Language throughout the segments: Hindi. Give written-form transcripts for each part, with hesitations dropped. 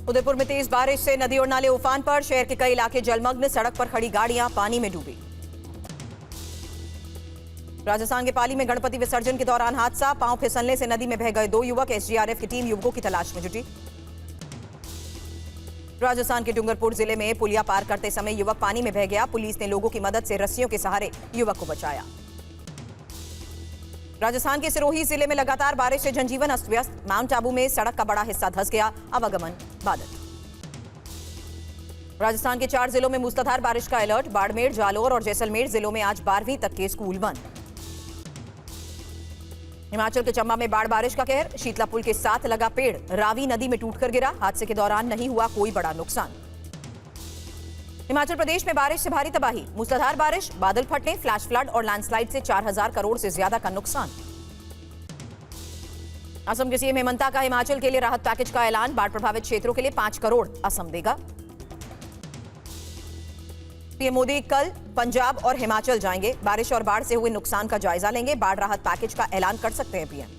उदयपुर में तेज बारिश से नदी और नाले उफान पर। शहर के कई इलाके जलमग्न, सड़क पर खड़ी गाड़ियां पानी में डूबी। राजस्थान के पाली में गणपति विसर्जन के दौरान हादसा, पांव फिसलने से नदी में बह गए 2 युवक। एसडीआरएफ की टीम युवकों की तलाश में जुटी। राजस्थान के डूंगरपुर जिले में पुलिया पार करते समय युवक पानी में बह गया। पुलिस ने लोगों की मदद से रस्सियों के सहारे युवक को बचाया। राजस्थान के सिरोही जिले में लगातार बारिश से जनजीवन अस्त व्यस्त। माउंट आबू में सड़क का बड़ा हिस्सा धंस गया, आवागमन बाधित। राजस्थान के 4 जिलों में मूसलाधार बारिश का अलर्ट। बाड़मेर, जालोर और जैसलमेर जिलों में आज 12वीं तक के स्कूल बंद। हिमाचल के चंबा में बाढ़ बारिश का कहर। शीतला पुल के साथ लगा पेड़ रावी नदी में टूटकर गिरा। हादसे के दौरान नहीं हुआ कोई बड़ा नुकसान। हिमाचल प्रदेश में बारिश से भारी तबाही। मूसलाधार बारिश, बादल फटने, फ्लैश फ्लड और लैंडस्लाइड से 4000 करोड़ से ज्यादा का नुकसान। असम के सीएम हेमंता का हिमाचल के लिए राहत पैकेज का ऐलान। बाढ़ प्रभावित क्षेत्रों के लिए 5 करोड़ असम देगा। पीएम मोदी कल पंजाब और हिमाचल जाएंगे। बारिश और बाढ़ से हुए नुकसान का जायजा लेंगे। बाढ़ राहत पैकेज का ऐलान कर सकते हैं पीएम।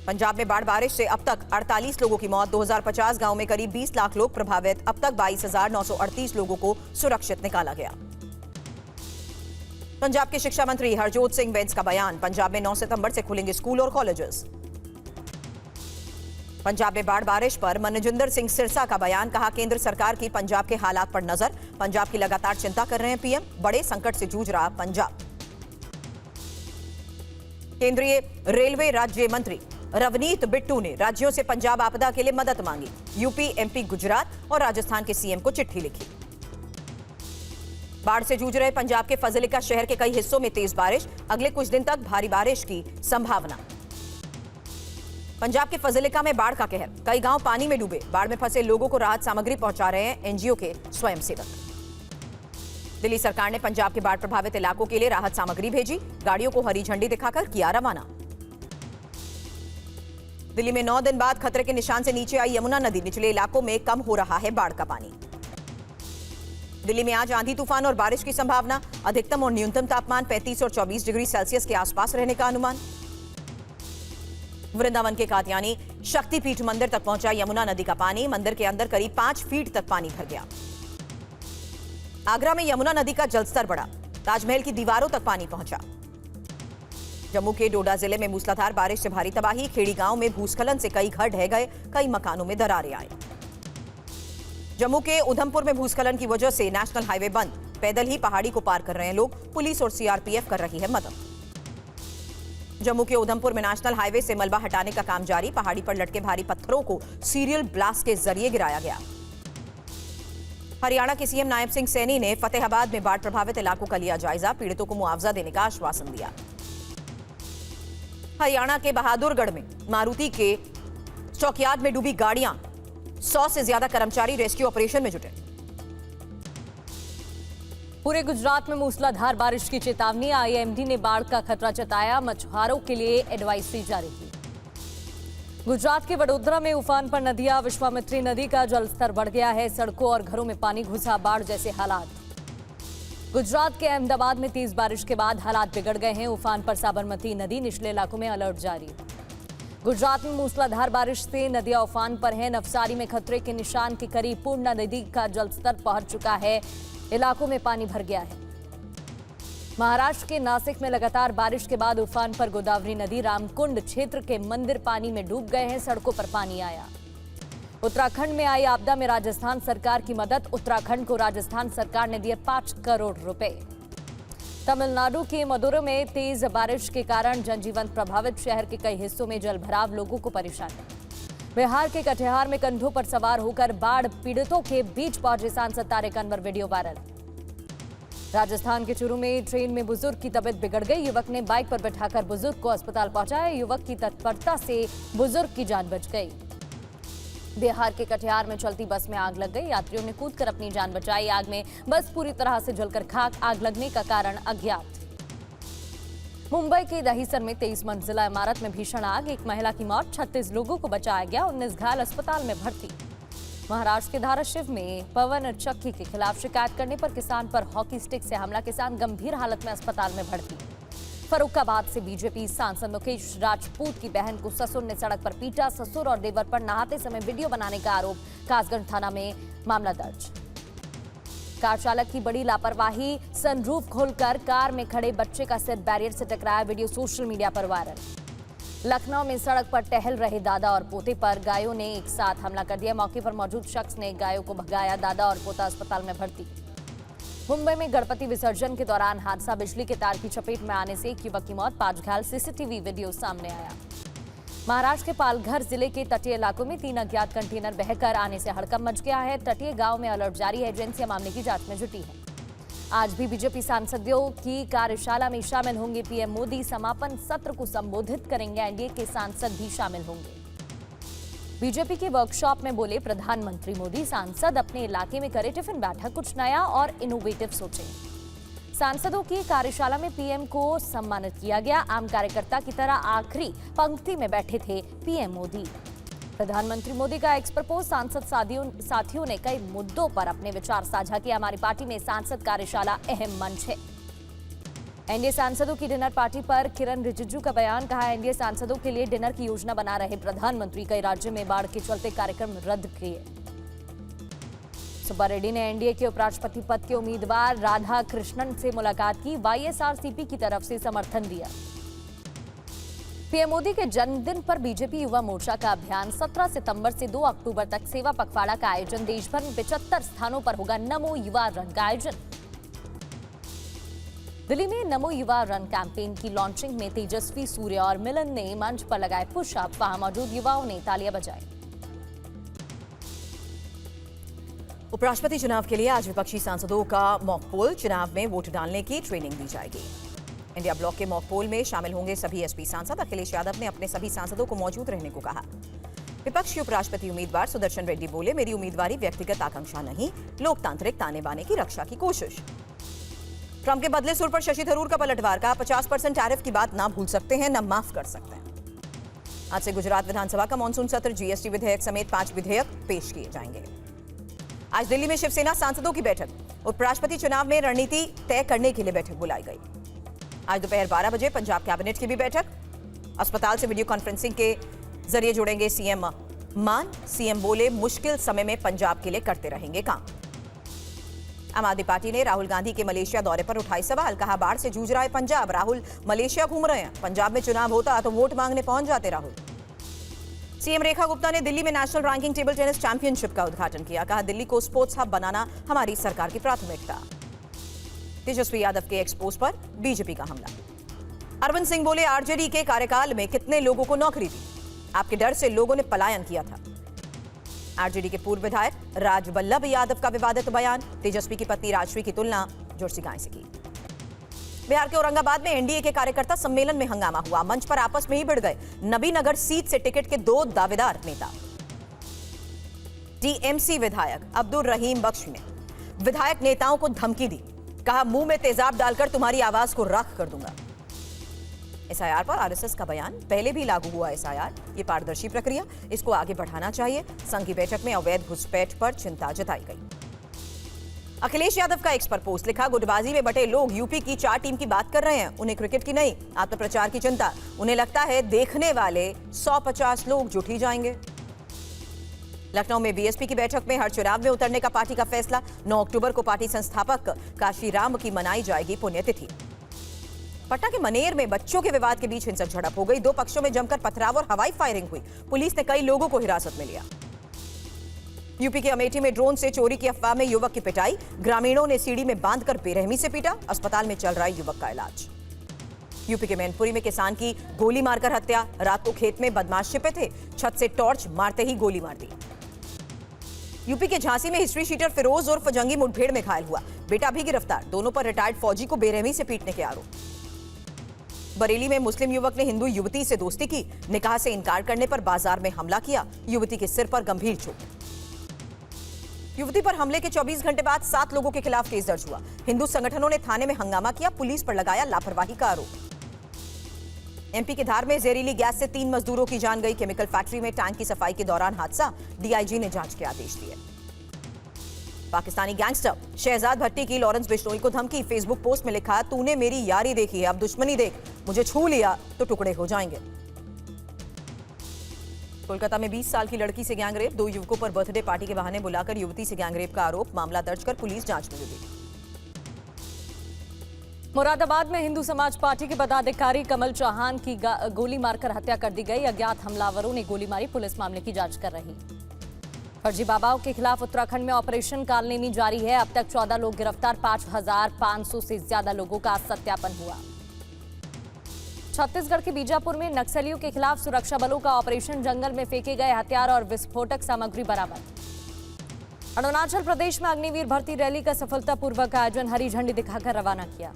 पंजाब में बाढ़ बारिश से अब तक 48 लोगों की मौत। 2050 गांव में करीब 20 लाख लोग प्रभावित। अब तक 22,938 लोगों को सुरक्षित निकाला गया। पंजाब के शिक्षा मंत्री हरजोत सिंह बैंस का बयान। पंजाब में 9 सितंबर से खुलेंगे स्कूल और कॉलेजेस। पंजाब में बाढ़ बारिश पर मनजिंदर सिंह सिरसा का बयान। कहा, केंद्र सरकार की पंजाब के हालात पर नजर। पंजाब की लगातार चिंता कर रहे हैं पीएम। बड़े संकट से जूझ रहा पंजाब। केंद्रीय रेलवे राज्य मंत्री रवनीत बिट्टू ने राज्यों से पंजाब आपदा के लिए मदद मांगी। यूपी, एमपी, गुजरात और राजस्थान के सीएम को चिट्ठी लिखी। बाढ़ से जूझ रहे पंजाब के फजलिका शहर के कई हिस्सों में तेज बारिश। अगले कुछ दिन तक भारी बारिश की संभावना। पंजाब के फजलिका में बाढ़ का कहर। कई गांव पानी में डूबे। बाढ़ में फंसे लोगों को राहत सामग्री पहुंचा रहे हैं एनजीओ के स्वयंसेवक। दिल्ली सरकार ने पंजाब के बाढ़ प्रभावित इलाकों के लिए राहत सामग्री भेजी। गाड़ियों को हरी झंडी दिखाकर किया रवाना। दिल्ली में 9 दिन बाद खतरे के निशान से नीचे आई यमुना नदी। निचले इलाकों में कम हो रहा है बाढ़ का पानी। दिल्ली में आज आंधी तूफान और बारिश की संभावना। अधिकतम और न्यूनतम तापमान 35 और 24 डिग्री सेल्सियस के आसपास रहने का अनुमान। वृंदावन के कात्यायनी शक्तिपीठ मंदिर तक पहुंचा यमुना नदी का पानी। मंदिर के अंदर करीब 5 फीट तक पानी भर गया। आगरा में यमुना नदी का जलस्तर बढ़ा। ताजमहल की दीवारों तक पानी पहुंचा। जम्मू के डोडा जिले में मूसलाधार बारिश से भारी तबाही। खेड़ी गांव में भूस्खलन से कई घर ढह गए। कई मकानों में दरारें आई। जम्मू के उधमपुर में भूस्खलन की वजह से नेशनल हाईवे बंद। पैदल ही पहाड़ी को पार कर रहे हैं लोग। पुलिस और सीआरपीएफ कर रही है मदद। जम्मू के उधमपुर में नेशनल हाईवे से मलबा हटाने का काम जारी। पहाड़ी पर लटके भारी पत्थरों को सीरियल ब्लास्ट के जरिए गिराया गया। हरियाणा के सीएम नायब सिंह सैनी ने फतेहाबाद में बाढ़ प्रभावित इलाकों का लिया जायजा। पीड़ितों को मुआवजा देने का आश्वासन दिया। हरियाणा के बहादुरगढ़ में मारुति के स्टॉकयार्ड में डूबी गाड़ियां। 100 से ज्यादा कर्मचारी रेस्क्यू ऑपरेशन में जुटे। पूरे गुजरात में मूसलाधार बारिश की चेतावनी। आईएमडी ने बाढ़ का खतरा जताया। मछुआरों के लिए एडवाइजरी जारी की। गुजरात के वडोदरा में उफान पर नदियां। विश्वामित्री नदी का जलस्तर बढ़ गया है। सड़कों और घरों में पानी घुसा। बाढ़ जैसे हालात। गुजरात के अहमदाबाद में तेज बारिश के बाद हालात बिगड़ गए हैं। उफान पर साबरमती नदी। निचले इलाकों में अलर्ट जारी। गुजरात में मूसलाधार बारिश से नदियां उफान पर हैं। नवसारी में खतरे के निशान के करीब पूर्णा नदी का जलस्तर पहुंच चुका है। इलाकों में पानी भर गया है। महाराष्ट्र के नासिक में लगातार बारिश के बाद उफान पर गोदावरी नदी। रामकुंड क्षेत्र के मंदिर पानी में डूब गए हैं। सड़कों पर पानी आया। उत्तराखंड में आई आपदा में राजस्थान सरकार की मदद। उत्तराखंड को राजस्थान सरकार ने दिए 5 करोड़ रुपए। तमिलनाडु के मदुरै में तेज बारिश के कारण जनजीवन प्रभावित। शहर के कई हिस्सों में जलभराव, लोगों को परेशानी। बिहार के कटिहार में कंधों पर सवार होकर बाढ़ पीड़ितों के बीच पहुंचे सांसद तारिक अनवर। Video viral. राजस्थान के चूरू में ट्रेन में बुजुर्ग की तबीयत बिगड़ गई। युवक ने बाइक पर बैठाकर बुजुर्ग को अस्पताल पहुंचाया। युवक की तत्परता से बुजुर्ग की जान बच गई। बिहार के कटिहार में चलती बस में आग लग गई। यात्रियों ने कूदकर अपनी जान बचाई। आग में बस पूरी तरह से जलकर खाक। आग लगने का कारण अज्ञात। मुंबई के दहीसर में 23 मंजिला इमारत में भीषण आग। एक महिला की मौत। 36 लोगों को बचाया गया। 19 घायल अस्पताल में भर्ती। महाराष्ट्र के धाराशिव में पवन चक्की के खिलाफ शिकायत करने पर किसान पर हॉकी स्टिक से हमला। किसान गंभीर हालत में अस्पताल में भर्ती। फर्रुखाबाद से बीजेपी सांसद मुकेश राजपूत की बहन को ससुर ने सड़क पर पीटा। ससुर और देवर पर नहाते समय वीडियो बनाने का आरोप। कासगंज थाना में मामला दर्ज। कार चालक की बड़ी लापरवाही, सनरूफ खोलकर कार में खड़े बच्चे का सिर बैरियर से टकराया। वीडियो सोशल मीडिया पर वायरल। लखनऊ में सड़क पर टहल रहे दादा और पोते पर गायों ने एक साथ हमला कर दिया। मौके पर मौजूद शख्स ने गायों को भगाया। दादा और पोता अस्पताल में भर्ती। मुंबई में गणपति विसर्जन के दौरान हादसा। बिजली के तार की चपेट में आने से एक युवक की मौत, 5 घायल। सीसीटीवी वीडियो सामने आया। महाराष्ट्र के पालघर जिले के तटीय इलाकों में 3 अज्ञात कंटेनर बहकर आने से हड़कंप मच गया है। तटीय गांव में अलर्ट जारी है। एजेंसियां मामले की जांच में जुटी है। आज भी बीजेपी सांसदों की कार्यशाला में शामिल होंगे पीएम मोदी। समापन सत्र को संबोधित करेंगे। एनडीए के सांसद भी शामिल होंगे। बीजेपी के वर्कशॉप में बोले प्रधानमंत्री मोदी, सांसद अपने इलाके में करे टिफिन बैठक, कुछ नया और इनोवेटिव सोचें। सांसदों की कार्यशाला में पीएम को सम्मानित किया गया। आम कार्यकर्ता की तरह आखिरी पंक्ति में बैठे थे पीएम मोदी। प्रधानमंत्री मोदी का एक्स प्रपोज। सांसद साथियों ने कई मुद्दों पर अपने विचार साझा किया। हमारी पार्टी में सांसद कार्यशाला अहम मंच है। एनडीए सांसदों की डिनर पार्टी पर किरण रिजिजू का बयान। कहा, एनडीए सांसदों के लिए डिनर की योजना बना रहे प्रधानमंत्री। कई राज्यों में बाढ़ के चलते कार्यक्रम रद्द किए। सुब्बा रेड्डी ने एनडीए के उपराष्ट्रपति पद के उम्मीदवार राधा कृष्णन से मुलाकात की। वाईएसआरसीपी की तरफ से समर्थन दिया। पीएम मोदी के जन्मदिन पर बीजेपी युवा मोर्चा का अभियान। 17 सितंबर से 2 अक्टूबर तक सेवा पखवाड़ा का आयोजन। देश भर में 75 स्थानों पर होगा नमो युवा रन का आयोजन। दिल्ली में नमो युवा रन कैंपेन की लॉन्चिंग में तेजस्वी सूर्य और मिलन ने मंच पर लगाए पुशअप। वहां मौजूद युवाओं ने तालियां बजाई। उपराष्ट्रपति चुनाव के लिए आज विपक्षी सांसदों का मॉक पोल। चुनाव में वोट डालने की ट्रेनिंग दी जाएगी। इंडिया ब्लॉक के मॉक पोल में शामिल होंगे सभी एसपी सांसद। अखिलेश यादव ने अपने सभी सांसदों को मौजूद रहने को कहा। विपक्ष के उपराष्ट्रपति उम्मीदवार सुदर्शन रेड्डी बोले, मेरी उम्मीदवारी व्यक्तिगत आकांक्षा नहीं, लोकतांत्रिक ताने बाने की रक्षा की कोशिश। ट्रंप के बदले सुर पर शशि थरूर का पलटवार। कहा, 50% टैरिफ की बात ना भूल सकते हैं, ना माफ कर सकते हैं। आज से गुजरात विधानसभा का मानसून सत्र। जीएसटी विधेयक समेत 5 विधेयक पेश किए जाएंगे। आज दिल्ली में शिवसेना सांसदों की बैठक। उपराष्ट्रपति चुनाव में रणनीति तय करने के लिए बैठक बुलाई गई। आज दोपहर 12 बजे पंजाब कैबिनेट की भी बैठक। अस्पताल से वीडियो कॉन्फ्रेंसिंग के जरिए जुड़ेंगे सीएम मान। सीएम बोले, मुश्किल समय में पंजाब के लिए करते रहेंगे काम। आम आदमी पार्टी ने राहुल गांधी के मलेशिया दौरे पर उठाई सवाल। कहा, बाढ़ से जूझ रहा है पंजाब, राहुल मलेशिया घूम रहे हैं। पंजाब में चुनाव होता तो वोट मांगने पहुंच जाते राहुल। सीएम रेखा गुप्ता ने दिल्ली में national ranking table tennis championship का उद्घाटन किया। कहा, दिल्ली को स्पोर्ट्स हब बनाना हमारी सरकार की प्राथमिकता। तेजस्वी यादव के एक्सपोज पर बीजेपी का हमला। अरविंद सिंह बोले, आरजेडी के कार्यकाल में कितने लोगों को नौकरी दी, आपके डर से लोगों ने पलायन किया था। आरजेडी के पूर्व विधायक राजवल्लभ यादव का विवादित बयान। तेजस्वी की पत्नी राजश्री की तुलना जुड़सी गाय से की। बिहार के औरंगाबाद में एनडीए के कार्यकर्ता सम्मेलन में हंगामा हुआ। मंच पर आपस में ही भिड़ गए। नबीनगर सीट से टिकट के 2 दावेदार नेता। टीएमसी विधायक अब्दुल रहीम बख्श ने विधायक नेताओं को धमकी दी। कहा, मुंह में तेजाब डालकर तुम्हारी आवाज को राख कर दूंगा। एसआईआर पर आरएसएस का बयान। पहले भी लागू हुआ एसआईआर, ये पारदर्शी प्रक्रिया, इसको आगे बढ़ाना चाहिए। संघ की बैठक में अवैध घुसपैठ पर चिंता जताई गई। अखिलेश यादव का एक्स पर पोस्ट लिखा, गुटबाजी में बटे लोग यूपी की 4 टीम की बात कर रहे हैं, उन्हें क्रिकेट की नहीं, आत्मप्रचार की चिंता। उन्हें लगता है देखने वाले 150 लोग जुट ही जाएंगे। लखनऊ में बीएसपी की बैठक में हर चुनाव में उतरने का पार्टी का फैसला। 9 अक्टूबर को पार्टी संस्थापक काशीराम की मनाई जाएगी पुण्यतिथि। पटना के मनेर में बच्चों के विवाद के बीच हिंसक झड़प हो गई। 2 पक्षों में जमकर पथराव और हवाई फायरिंग हुई। पुलिस ने कई लोगों को हिरासत में लिया। यूपी के अमेठी में ड्रोन से चोरी की अफवाह में युवक की पिटाई। ग्रामीणों ने सीढ़ी में बांधकर बेरहमी से पीटा। अस्पताल में चल रहा है युवक का इलाज। यूपी के मैनपुरी में किसान की गोली मारकर हत्या। रात को खेत में बदमाश छिपे थे, छत से टॉर्च मारते ही गोली मार दी। यूपी के झांसी में हिस्ट्री शीटर फिरोज उर्फ जंगी मुठभेड़ में घायल हुआ। बेटा भी गिरफ्तार। दोनों पर रिटायर्ड फौजी को बेरहमी से पीटने के आरोप। बरेली में मुस्लिम युवक ने हिंदू युवती से दोस्ती की। निकाह से इनकार करने पर बाजार में हमला किया। युवती के सिर पर गंभीर चोट। युवती पर हमले के 24 घंटे बाद 7 लोगों के खिलाफ केस दर्ज हुआ। हिंदू संगठनों ने थाने में हंगामा किया। पुलिस पर लगाया लापरवाही का आरोप। एमपी के धार में जहरीली गैस से 3 मजदूरों की जान गई। केमिकल फैक्ट्री में टैंक की सफाई के दौरान हादसा। डीआईजी ने जांच के आदेश दिए। पाकिस्तानी गैंगस्टर शहजाद भट्टी की लॉरेंस बिश्नोई को धमकी। फेसबुक पोस्ट में लिखा, तूने मेरी यारी देखी है, अब दुश्मनी देख। मुझे छू लिया तो टुकड़े हो जाएंगे। कोलकाता में 20 साल की लड़की से गैंगरेप, 2 युवकों पर बर्थडे पार्टी के बहाने बुलाकर युवती से गैंगरेप का आरोप, मामला दर्ज कर पुलिस जांच में जुटी। मुरादाबाद में हिंदू समाज पार्टी के पदाधिकारी कमल चौहान की गोली मारकर हत्या कर दी गई। अज्ञात हमलावरों ने गोली मारी, पुलिस मामले की जांच कर रही। फर्जी बाबाओं के खिलाफ उत्तराखंड में ऑपरेशन कालनेमी जारी है। अब तक 14 लोग गिरफ्तार, 5,500 से ज्यादा लोगों का सत्यापन हुआ। छत्तीसगढ़ के बीजापुर में नक्सलियों के खिलाफ सुरक्षा बलों का ऑपरेशन, जंगल में फेंके गए हथियार और विस्फोटक सामग्री बरामद। अरुणाचल प्रदेश में अग्निवीर भर्ती रैली का सफलतापूर्वक आयोजन, हरी झंडी दिखाकर रवाना किया।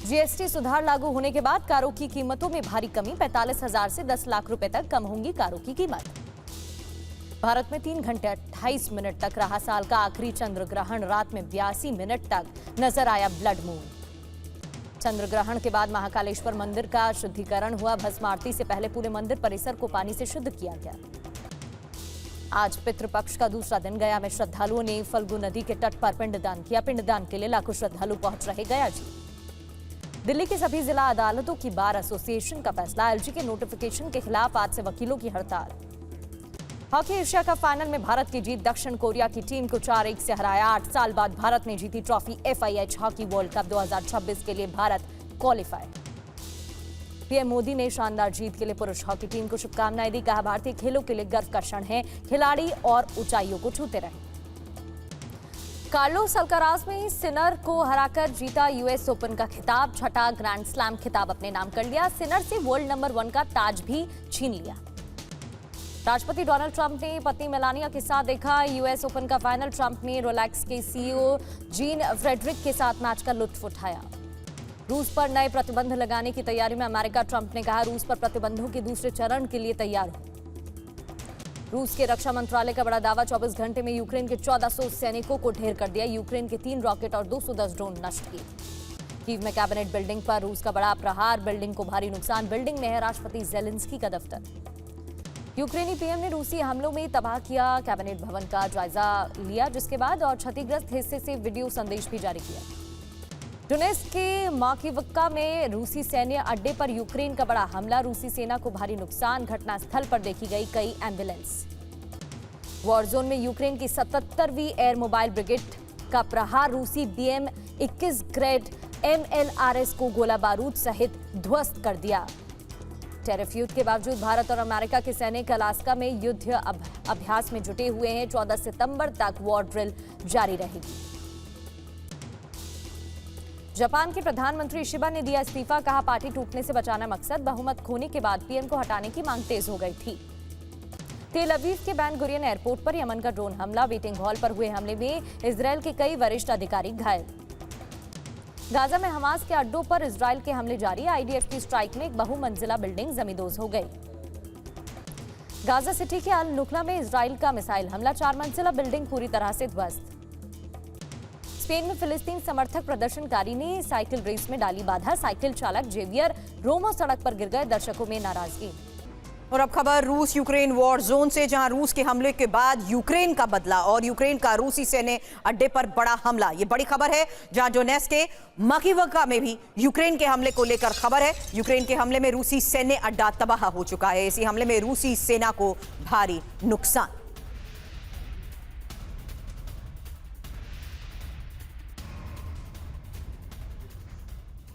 जीएसटी सुधार लागू होने के बाद कारों की कीमतों में भारी कमी, 45,000 से 10 लाख रुपए तक कम होंगी कारों की कीमत। भारत में 3 घंटे 28 मिनट तक रहा साल का आखिरी चंद्र ग्रहण, रात में 82 मिनट तक नजर आया ब्लड मून। चंद्र ग्रहण के बाद महाकालेश्वर मंदिर का शुद्धिकरण हुआ, भस्म आरती से पहले पूरे मंदिर परिसर को पानी से शुद्ध किया गया। आज पितृपक्ष का दूसरा दिन गया में श्रद्धालुओं ने फल्गु नदी के तट पर पिंडदान किया। पिंडदान के लिए लाखों श्रद्धालु पहुंच रहे गया जी। दिल्ली की सभी जिला अदालतों की बार एसोसिएशन का फैसला, एलजी के नोटिफिकेशन के खिलाफ आज से वकीलों की हड़ताल। हॉकी एशिया कप फाइनल में भारत की जीत, दक्षिण कोरिया की टीम को 4-1 से हराया। 8 साल बाद भारत ने जीती trophy. FIH hockey world cup 2026 के लिए भारत क्वालिफाई। पीएम मोदी ने शानदार जीत के लिए पुरुष हॉकी टीम को शुभकामनाएं दी। कहा, भारतीय खेलों के लिए गर्व का क्षण है, खिलाड़ी और ऊंचाइयों को छूते रहे। कार्लोस अल्काराज ने सिनर को हराकर जीता US ओपन का खिताब, छठा ग्रैंड स्लैम खिताब अपने नाम कर लिया। सिनर से वर्ल्ड नंबर 1 का ताज भी छीन लिया। राष्ट्रपति डोनाल्ड ट्रंप ने पत्नी मेलानिया के साथ देखा US ओपन का फाइनल। ट्रंप ने रोलेक्स के CEO जीन फ्रेडरिक के साथ मैच का लुत्फ उठाया। रूस पर नए प्रतिबंध लगाने की तैयारी में अमेरिका, ट्रंप ने कहा, रूस पर प्रतिबंधों के दूसरे चरण के लिए तैयार हो। रूस के रक्षा मंत्रालय का बड़ा दावा, 24 घंटे में यूक्रेन के 1400 सैनिकों को ढेर कर दिया। यूक्रेन के 3 रॉकेट और 210 ड्रोन नष्ट किए। कीव में कैबिनेट बिल्डिंग पर रूस का बड़ा प्रहार, बिल्डिंग को भारी नुकसान। बिल्डिंग में है राष्ट्रपति जेलेंस्की का दफ्तर। यूक्रेनी पीएम ने रूसी हमलों में तबाह किया कैबिनेट भवन का जायजा लिया, जिसके बाद और क्षतिग्रस्त हिस्से से वीडियो संदेश भी जारी किया। डोनेत्स्क के माकिवक्का में रूसी सैन्य अड्डे पर यूक्रेन का बड़ा हमला, रूसी सेना को भारी नुकसान। घटनास्थल पर देखी गई कई एम्बुलेंस। वॉर जोन में यूक्रेन की 77वीं एयर मोबाइल ब्रिगेड का प्रहार, रूसी BM-21 ग्रेड MLRS को गोला बारूद सहित ध्वस्त कर दिया। टेरिफ युद्ध के बावजूद भारत और अमेरिका के सैनिक अलास्का में युद्ध अभ्यास में जुटे हुए हैं। 14 सितंबर तक वॉर ड्रिल जारी रहेगी। जापान के प्रधानमंत्री शिबा ने दिया इस्तीफा, कहा, पार्टी टूटने से बचाना मकसद। बहुमत खोने के बाद पीएम को हटाने की मांग तेज हो गई थी। तेल अवीव के बैन गुरियन एयरपोर्ट पर यमन का ड्रोन हमला, वेटिंग हॉल पर हुए हमले में इजरायल के कई वरिष्ठ अधिकारी घायल। गाजा में हमास के अड्डों पर इजरायल के हमले जारी, IDF की स्ट्राइक में एक बहुमंजिला बिल्डिंग जमींदोज हो गई। गाजा सिटी के अल नुखला में इजरायल का मिसाइल हमला, 4 मंजिला बिल्डिंग पूरी तरह से ध्वस्त। स्पेन में फिलिस्तीन समर्थक प्रदर्शनकारी ने साइकिल रेस में डाली बाधा, साइकिल चालक जेवियर रोमो सड़क पर गिर गए, दर्शकों में नाराजगी। और अब खबर रूस यूक्रेन वॉर जोन से, जहां रूस के हमले के बाद यूक्रेन का बदला और यूक्रेन का रूसी सैन्य अड्डे पर बड़ा हमला। ये बड़ी खबर है, जहां डोनेत्स्क के माकिवक्का में भी यूक्रेन के हमले को लेकर खबर है। यूक्रेन के हमले में रूसी सैन्य अड्डा तबाह हो चुका है। इसी हमले में रूसी सेना को भारी नुकसान।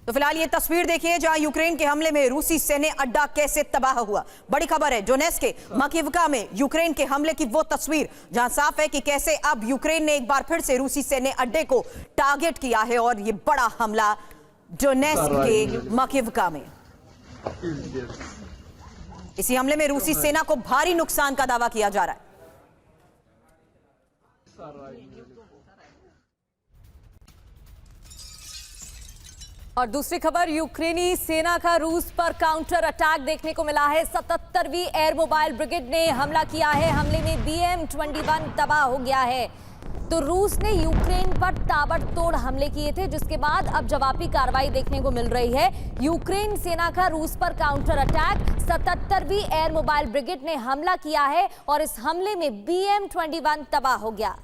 तो फिलहाल ये तस्वीर देखिए, जहां यूक्रेन के हमले में रूसी सैन्य अड्डा कैसे तबाह हुआ। बड़ी खबर है, डोनेत्स्क के माकिवक्का में यूक्रेन के हमले की वो तस्वीर, जहां साफ है कि कैसे अब यूक्रेन ने एक बार फिर से रूसी सैन्य अड्डे को टारगेट किया है। और ये बड़ा हमला डोनेत्स्क के माकिवक्का में। इसी हमले में रूसी सेना को भारी नुकसान का दावा किया जा रहा है। और दूसरी खबर, यूक्रेनी सेना का रूस पर काउंटर अटैक देखने को मिला है। 77वीं एयर मोबाइल ब्रिगेड ने हमला किया है। हमले में BM-21 तबाह हो गया है। तो रूस ने यूक्रेन पर ताबड़तोड़ हमले किए थे, जिसके बाद अब जवाबी कार्रवाई देखने को मिल रही है। यूक्रेन सेना का रूस पर काउंटर अटैक, 77वीं एयर मोबाइल ब्रिगेड ने हमला किया है और इस हमले में BM-21 तबाह हो गया।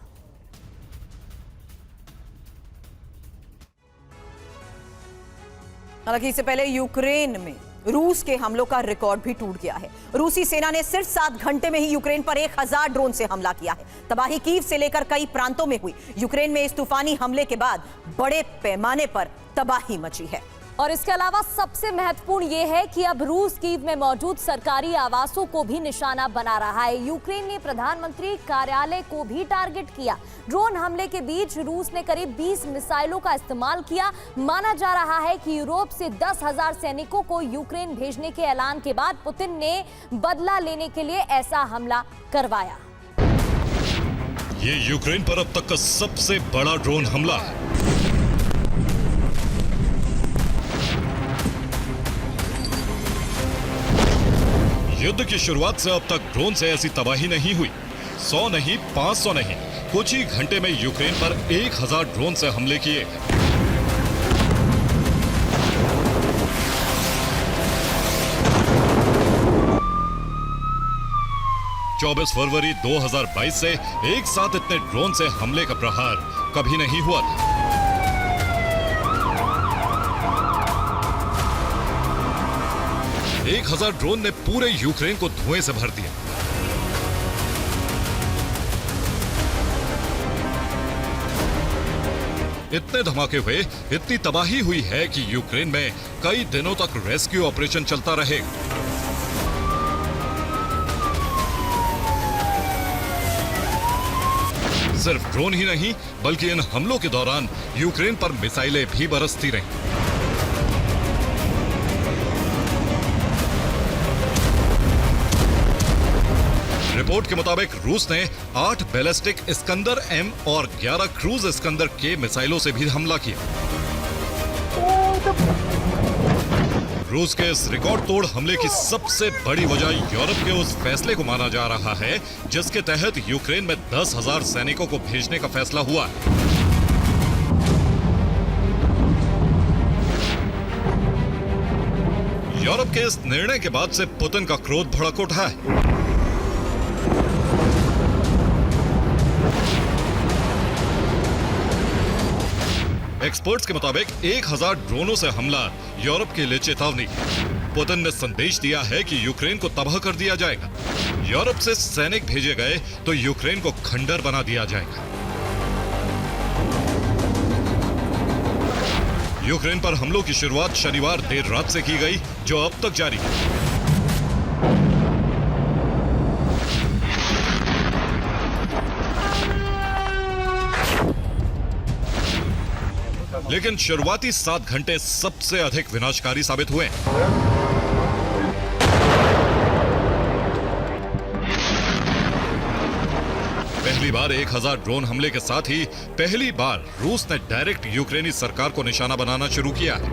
हालांकि इससे पहले यूक्रेन में रूस के हमलों का रिकॉर्ड भी टूट गया है। रूसी सेना ने सिर्फ 7 घंटे में ही यूक्रेन पर 1000 ड्रोन से हमला किया है। तबाही कीव से लेकर कई प्रांतों में हुई। यूक्रेन में इस तूफानी हमले के बाद बड़े पैमाने पर तबाही मची है। और इसके अलावा सबसे महत्वपूर्ण यह है कि अब रूस कीव में मौजूद सरकारी आवासों को भी निशाना बना रहा है। यूक्रेन ने प्रधानमंत्री कार्यालय को भी टारगेट किया। ड्रोन हमले के बीच रूस ने करीब 20 मिसाइलों का इस्तेमाल किया। माना जा रहा है कि यूरोप से 10,000 सैनिकों को यूक्रेन भेजने के ऐलान के बाद पुतिन ने बदला लेने के लिए ऐसा हमला करवाया। ये यूक्रेन पर अब तक का सबसे बड़ा ड्रोन हमला है। युद्ध की शुरुआत से अब तक ड्रोन से ऐसी तबाही नहीं हुई। 100 नहीं, 500 नहीं, कुछ ही घंटे में यूक्रेन पर 1000 ड्रोन से हमले किए। चौबीस फरवरी 2022 से एक साथ इतने ड्रोन से हमले का प्रहार कभी नहीं हुआ था। एक 1000 ड्रोन ने पूरे यूक्रेन को धुएं से भर दिया। इतने धमाके हुए, इतनी तबाही हुई है कि यूक्रेन में कई दिनों तक रेस्क्यू ऑपरेशन चलता रहेगा। सिर्फ ड्रोन ही नहीं, बल्कि इन हमलों के दौरान यूक्रेन पर मिसाइलें भी बरसती रहीं। रिपोर्ट के मुताबिक रूस ने 8 बैलिस्टिक इस्कंदर M और 11 क्रूज इस्कंदर K मिसाइलों से भी हमला किया। रूस के इस रिकॉर्ड तोड़ हमले की सबसे बड़ी वजह यूरोप के उस फैसले को माना जा रहा है जिसके तहत यूक्रेन में 10,000 सैनिकों को भेजने का फैसला हुआ है। यूरोप के इस निर्णय के बाद से पुतिन का क्रोध भड़क उठा है। एक्सपर्ट्स के मुताबिक 1000 ड्रोनों से हमला यूरोप के लिए चेतावनी। पुतिन ने संदेश दिया है कि यूक्रेन को तबाह कर दिया जाएगा। यूरोप से सैनिक भेजे गए तो यूक्रेन को खंडर बना दिया जाएगा। यूक्रेन पर हमलों की शुरुआत शनिवार देर रात से की गई, जो अब तक जारी है। लेकिन शुरुआती 7 घंटे सबसे अधिक विनाशकारी साबित हुए। पहली बार 1000 ड्रोन हमले के साथ ही पहली बार रूस ने डायरेक्ट यूक्रेनी सरकार को निशाना बनाना शुरू किया है।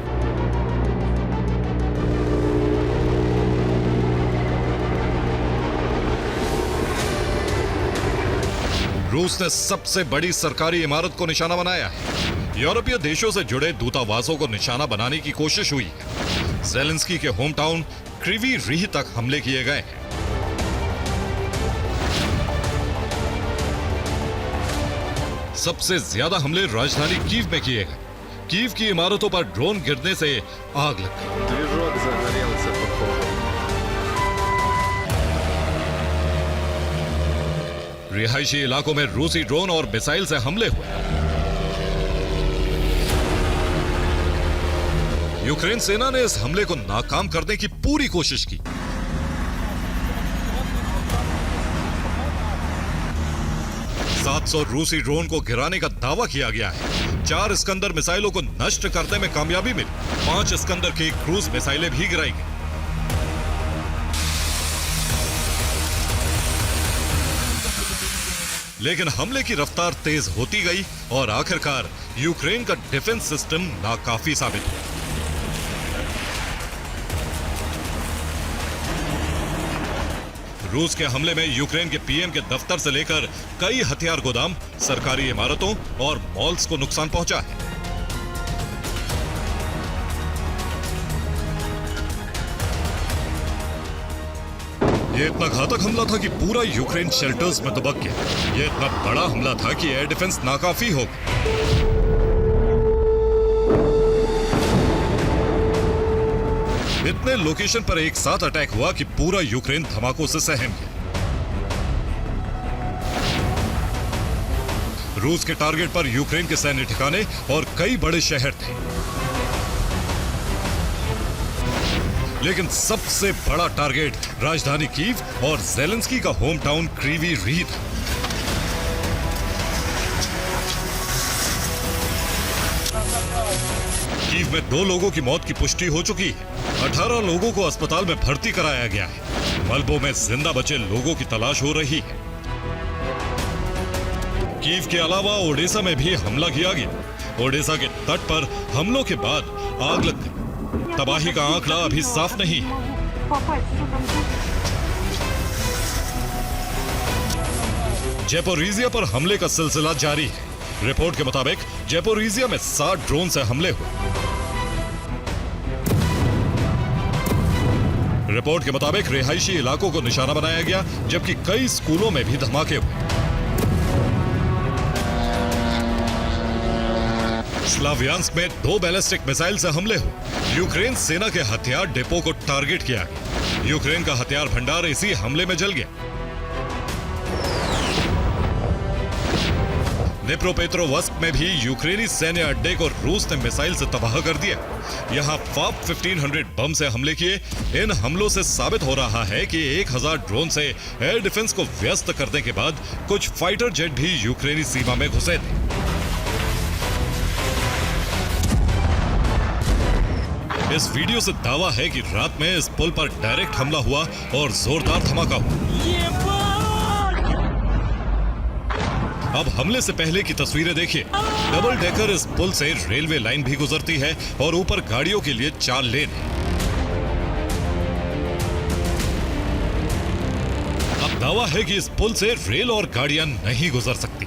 रूस ने सबसे बड़ी सरकारी इमारत को निशाना बनाया है। यूरोपीय देशों से जुड़े दूतावासों को निशाना बनाने की कोशिश हुई है। ज़ेलेंस्की के होम टाउन क्रिवी रीह तक हमले किए गए हैं। सबसे ज्यादा हमले राजधानी कीव में किए गए। कीव की इमारतों पर ड्रोन गिरने से आग लग गई। रिहायशी इलाकों में रूसी ड्रोन और मिसाइल से हमले हुए। यूक्रेन सेना ने इस हमले को नाकाम करने की पूरी कोशिश की। $700 रूसी ड्रोन को गिराने का दावा किया गया है। 4 इस्कंदर मिसाइलों को नष्ट करने में कामयाबी मिली। 5 इस्कंदर की क्रूज मिसाइलें भी गिराई गई। लेकिन हमले की रफ्तार तेज होती गई और आखिरकार यूक्रेन का डिफेंस सिस्टम नाकाफी साबित हुआ। रूस के हमले में यूक्रेन के पीएम के दफ्तर से लेकर कई हथियार गोदाम, सरकारी इमारतों और मॉल्स को नुकसान पहुंचा है। ये इतना घातक हमला था कि पूरा यूक्रेन शेल्टर्स में दबक गया। ये इतना बड़ा हमला था कि एयर डिफेंस नाकाफी हो गया। इतने लोकेशन पर एक साथ अटैक हुआ कि पूरा यूक्रेन धमाकों से सहम गया। रूस के टारगेट पर यूक्रेन के सैन्य ठिकाने और कई बड़े शहर थे, लेकिन सबसे बड़ा टारगेट राजधानी कीव और ज़ेलेंस्की का होम टाउन क्रीवी रीह था। कीव में 2 लोगों की मौत की पुष्टि हो चुकी है। 18 लोगों को अस्पताल में भर्ती कराया गया है। मलबों में जिंदा बचे लोगों की तलाश हो रही है। कीव के अलावा ओडेसा में भी हमला किया गया। ओडेसा के तट पर हमलों के बाद आग लग गई। तबाही का आंकड़ा अभी साफ नहीं है। ज़ैपोरिज़िया पर हमले का सिलसिला जारी है। रिपोर्ट के मुताबिक ज़ैपोरिज़िया में 60 ड्रोन से हमले हुए। रिपोर्ट के मुताबिक रिहायशी इलाकों को निशाना बनाया गया, जबकि कई स्कूलों में भी धमाके हुए। स्लावियांस्क में 2 बैलिस्टिक मिसाइल से हमले हुए। यूक्रेन सेना के हथियार डिपो को टारगेट किया गया। यूक्रेन का हथियार भंडार इसी हमले में जल गया। निप्रोपेट्रोवस्क में भी यूक्रेनी सैन्य अड्डे को रूस ने मिसाइल से तबाह कर दिया। यहां FAP 1500 बम से हमले किए। इन हमलों से साबित हो रहा है कि 1000 ड्रोन से एयर डिफेंस को व्यस्त करने के बाद कुछ फाइटर जेट भी यूक्रेनी सीमा में घुसे थे। इस वीडियो से दावा है कि रात में इस पुल पर डायरेक्ट हमला हुआ और जोरदार धमाका हुआ। अब हमले से पहले की तस्वीरें देखिए। डबल डेकर इस पुल से रेलवे लाइन भी गुजरती है और ऊपर गाड़ियों के लिए 4 लेन है। अब दावा है कि इस पुल से रेल और गाड़ियां नहीं गुजर सकती।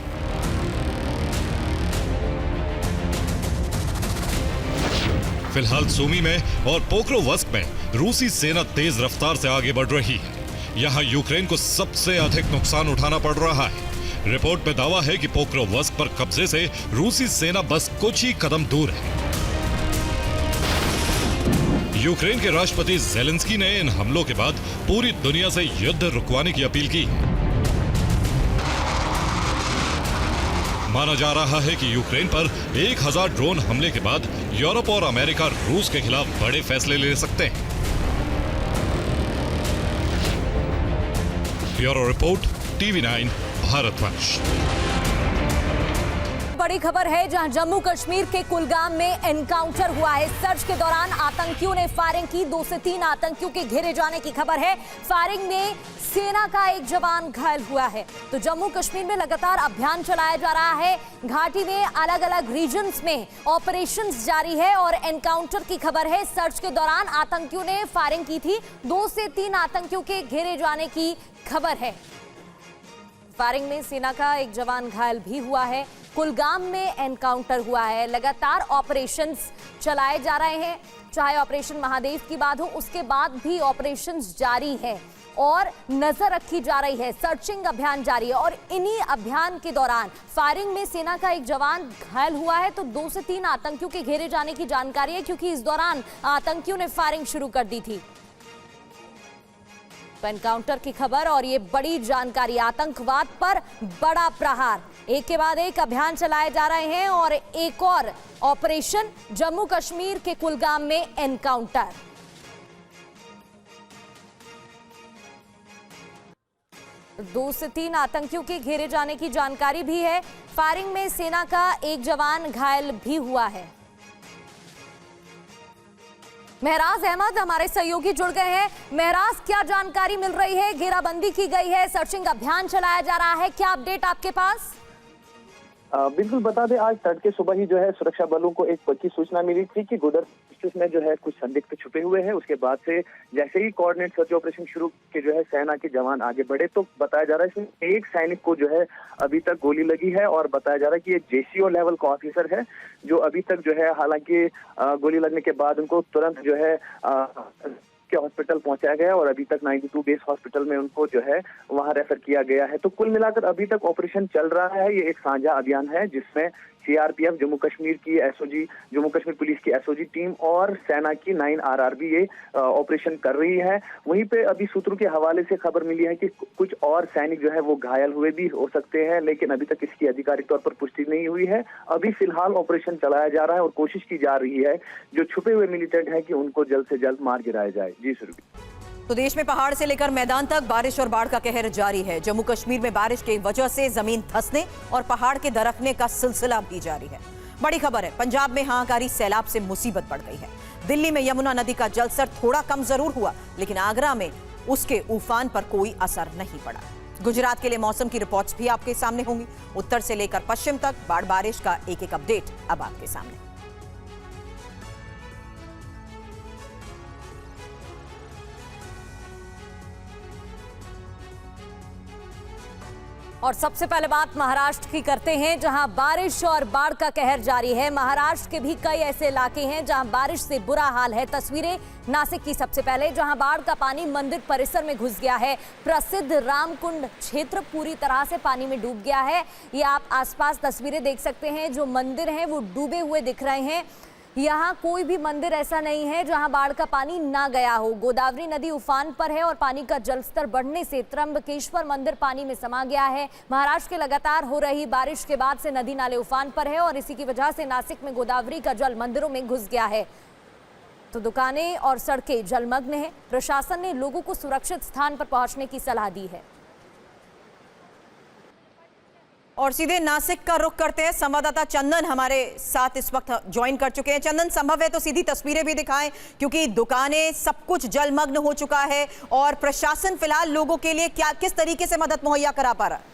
फिलहाल सूमी में और पोक्रोवस्क में रूसी सेना तेज रफ्तार से आगे बढ़ रही है। यहां यूक्रेन को सबसे अधिक नुकसान उठाना पड़ रहा है। रिपोर्ट में दावा है कि पोक्रोवस्क पर कब्जे से रूसी सेना बस कुछ ही कदम दूर है। यूक्रेन के राष्ट्रपति ज़ेलेंस्की ने इन हमलों के बाद पूरी दुनिया से युद्ध रुकवाने की अपील की। माना जा रहा है कि यूक्रेन पर 1000 ड्रोन हमले के बाद यूरोप और अमेरिका रूस के खिलाफ बड़े फैसले ले सकते हैं। Bureau report, TV9 भारतवंश। बड़ी खबर है, जहां जम्मू कश्मीर के कुलगाम में एनकाउंटर हुआ है। सर्च के दौरान आतंकियों ने फायरिंग की। 2 से 3 आतंकियों के घेरे जाने की खबर है। फायरिंग में सेना का एक जवान घायल हुआ है। तो जम्मू कश्मीर में लगातार अभियान चलाया जा रहा है। घाटी में अलग अलग रीजन्स में ऑपरेशंस जारी है और एनकाउंटर की खबर है। सर्च के दौरान आतंकियों ने फायरिंग की थी। 2 से 3 आतंकियों के घेरे जाने की खबर है। फायरिंग में सेना का एक जवान घायल भी हुआ है। कुलगाम में एनकाउंटर हुआ है। लगातार ऑपरेशंस चलाए जा रहे हैं। चाहे ऑपरेशन महादेव की बात हो, उसके बाद भी ऑपरेशंस जारी है और नजर रखी जा रही है। सर्चिंग अभियान जारी है और इन्हीं अभियान के दौरान फायरिंग में सेना का एक जवान घायल हुआ है। तो 2 से 3 आतंकियों के घेरे जाने की जानकारी है, क्योंकि इस दौरान आतंकियों ने फायरिंग शुरू कर दी थी। तो एनकाउंटर की खबर और ये बड़ी जानकारी, आतंकवाद पर बड़ा प्रहार। एक के बाद एक अभियान चलाए जा रहे हैं और एक और ऑपरेशन जम्मू कश्मीर के कुलगाम में एनकाउंटर। दो से 3 आतंकियों के घेरे जाने की जानकारी भी है। फायरिंग में सेना का एक जवान घायल भी हुआ है। महराज अहमद हमारे सहयोगी जुड़ गए हैं। महराज, क्या जानकारी मिल रही है? घेराबंदी की गई है, सर्चिंग अभियान चलाया जा रहा है, क्या अपडेट आपके पास? बिल्कुल बता दें, आज तड़के सुबह ही जो है सुरक्षा बलों को एक पक्की सूचना मिली थी कि गुदर में जो है कुछ संदिग्ध छुपे हुए हैं। उसके बाद से जैसे ही कोऑर्डिनेट सर्च ऑपरेशन शुरू के जो है सेना के जवान आगे बढ़े, तो बताया जा रहा है इसमें एक सैनिक को जो है अभी तक गोली लगी है और बताया जा रहा है कि ये JCO लेवल का ऑफिसर है, जो अभी तक जो है हालांकि गोली लगने के बाद उनको तुरंत जो है के हॉस्पिटल पहुंचाया गया और अभी तक 92 बेस हॉस्पिटल में उनको जो है वहां रेफर किया गया है। तो कुल मिलाकर अभी तक ऑपरेशन चल रहा है। ये एक साझा अभियान है जिसमें सीआरपीएफ, जम्मू कश्मीर की एसओजी, जम्मू कश्मीर पुलिस की एसओजी टीम और सेना की 9 आरआरबी ये ऑपरेशन कर रही है। वहीं पे अभी सूत्रों के हवाले से खबर मिली है कि कुछ और सैनिक जो है वो घायल हुए भी हो सकते हैं, लेकिन अभी तक इसकी आधिकारिक तौर पर पुष्टि नहीं हुई है। अभी फिलहाल ऑपरेशन चलाया जा रहा है और कोशिश की जा रही है जो छुपे हुए मिलिटेंट हैं कि उनको जल्द से जल्द मार गिराया जाए। जी सुरभि। तो देश में पहाड़ से लेकर मैदान तक बारिश और बाढ़ का कहर जारी है। जम्मू कश्मीर में बारिश की वजह से जमीन धंसने और पहाड़ के दरकने का सिलसिला भी जारी है। बड़ी खबर है, पंजाब में हाहाकारी सैलाब से मुसीबत बढ़ गई है। दिल्ली में यमुना नदी का जलस्तर थोड़ा कम जरूर हुआ, लेकिन आगरा में उसके उफान पर कोई असर नहीं पड़ा। गुजरात के लिए मौसम की रिपोर्ट्स भी आपके सामने होंगी। उत्तर से लेकर पश्चिम तक बाढ़ बारिश का एक एक अपडेट अब आपके सामने। और सबसे पहले बात महाराष्ट्र की करते हैं, जहां बारिश और बाढ़ का कहर जारी है। महाराष्ट्र के भी कई ऐसे इलाके हैं जहां बारिश से बुरा हाल है। तस्वीरें नासिक की सबसे पहले, जहां बाढ़ का पानी मंदिर परिसर में घुस गया है। प्रसिद्ध रामकुंड क्षेत्र पूरी तरह से पानी में डूब गया है। ये आप आसपास तस्वीरें देख सकते हैं, जो मंदिर हैं वो डूबे हुए दिख रहे हैं। यहाँ कोई भी मंदिर ऐसा नहीं है जहां बाढ़ का पानी ना गया हो। गोदावरी नदी उफान पर है और पानी का जलस्तर बढ़ने से त्र्यंबकेश्वर मंदिर पानी में समा गया है। महाराष्ट्र के लगातार हो रही बारिश के बाद से नदी नाले उफान पर है और इसी की वजह से नासिक में गोदावरी का जल मंदिरों में घुस गया है। तो दुकानें और सड़कें जलमग्न हैं। प्रशासन ने लोगों को सुरक्षित स्थान पर पहुंचने की सलाह दी है। और सीधे नासिक का रुख करते हैं। संवाददाता चंदन हमारे साथ इस वक्त ज्वाइन कर चुके हैं। चंदन, संभव है तो सीधी तस्वीरें भी दिखाएं, क्योंकि दुकानें सब कुछ जलमग्न हो चुका है और प्रशासन फिलहाल लोगों के लिए किस तरीके से मदद मुहैया करा पा रहा है?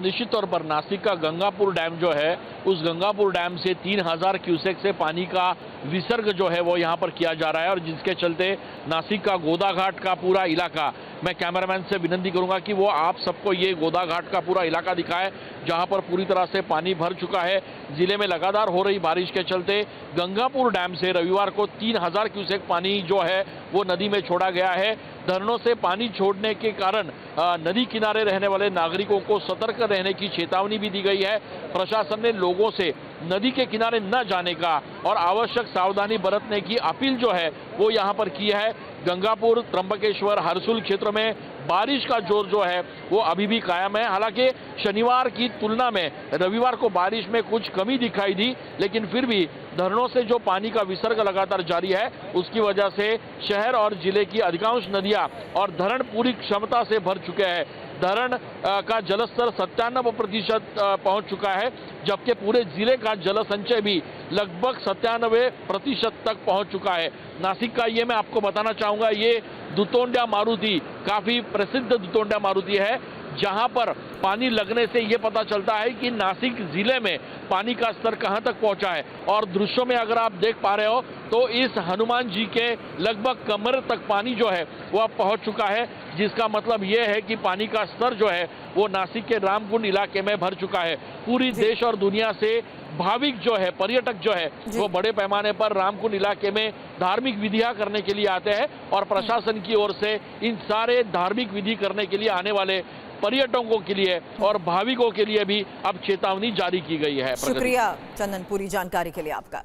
निश्चित तौर पर नासिक का गंगापुर डैम जो है, उस गंगापुर डैम से 3000 क्यूसेक से पानी का विसर्ग जो है वो यहाँ पर किया जा रहा है और जिसके चलते नासिक का गोदा घाट का पूरा इलाका, मैं कैमरामैन से विनती करूंगा कि वो आप सबको ये गोदा घाट का पूरा इलाका दिखाए, जहां पर पूरी तरह से पानी भर चुका है। जिले में लगातार हो रही बारिश के चलते गंगापुर डैम से रविवार को 3000 क्यूसेक पानी जो है वो नदी में छोड़ा गया है। धरणों से पानी छोड़ने के कारण नदी किनारे रहने वाले नागरिकों को सतर्क रहने की चेतावनी भी दी गई है। प्रशासन ने लोगों से नदी के किनारे न जाने का और आवश्यक सावधानी बरतने की अपील जो है वो यहाँ पर की है। गंगापुर, त्र्यंबकेश्वर, हरसुल क्षेत्र में बारिश का जोर जो है वो अभी भी कायम है। हालांकि शनिवार की तुलना में रविवार को बारिश में कुछ कमी दिखाई दी, लेकिन फिर भी धरणों से जो पानी का विसर्ग लगातार जारी है उसकी वजह से शहर और जिले की अधिकांश नदियां और धरण पूरी क्षमता से भर चुके हैं। धरण का जलस्तर 97% पहुंच चुका है, जबकि पूरे जिले का जल संचय भी लगभग 97% तक पहुंच चुका है। नासिक का ये मैं आपको बताना चाहूंगा, ये दुतोंड्या मारुति काफी प्रसिद्ध दुतोंड्या मारुति है, जहां पर पानी लगने से ये पता चलता है कि नासिक जिले में पानी का स्तर कहां तक पहुंचा है। और दृश्यों में अगर आप देख पा रहे हो तो इस हनुमान जी के लगभग कमर तक पानी जो है वो अब पहुंच चुका है, जिसका मतलब ये है कि पानी का स्तर जो है वो नासिक के रामकुंड इलाके में भर चुका है। पूरी देश और दुनिया से भाविक जो है, पर्यटक जो है वो बड़े पैमाने पर रामकुंड इलाके में धार्मिक विधियां करने के लिए आते हैं और प्रशासन की ओर से इन सारे धार्मिक विधि करने के लिए आने वाले पर्यटकों के लिए और भाविकों के लिए भी अब चेतावनी जारी की गई है। शुक्रिया चंदन पूरी जानकारी के लिए आपका।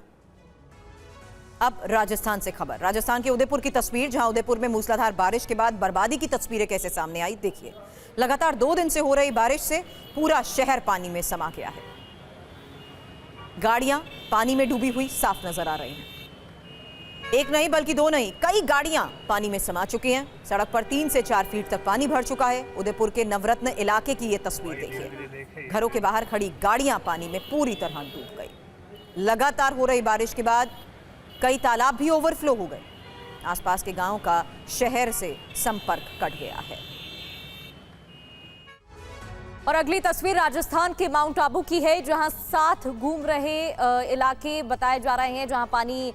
अब राजस्थान से खबर, राजस्थान के उदयपुर की तस्वीर, जहां उदयपुर में मूसलाधार बारिश के बाद बर्बादी की तस्वीरें कैसे सामने आई, देखिए। लगातार 2 दिन से हो रही बारिश से पूरा शहर पानी में समा गया है। गाड़ियां पानी में डूबी हुई साफ नजर आ रही हैं। एक नहीं बल्कि 2 नहीं, कई गाड़ियां पानी में समा चुकी हैं। सड़क पर 3 से 4 फीट तक पानी भर चुका है। उदयपुर के नवरत्न इलाके की ये तस्वीर देखिए। घरों के बाहर खड़ी गाड़ियां पानी में पूरी तरह डूब गई। लगातार हो रही बारिश के बाद कई तालाब भी ओवरफ्लो हो गए। आसपास के गांवों का शहर से संपर्क कट गया है। और अगली तस्वीर राजस्थान के माउंट आबू की है, जहां साथ घूम रहे इलाके बताए जा रहे हैं, जहां पानी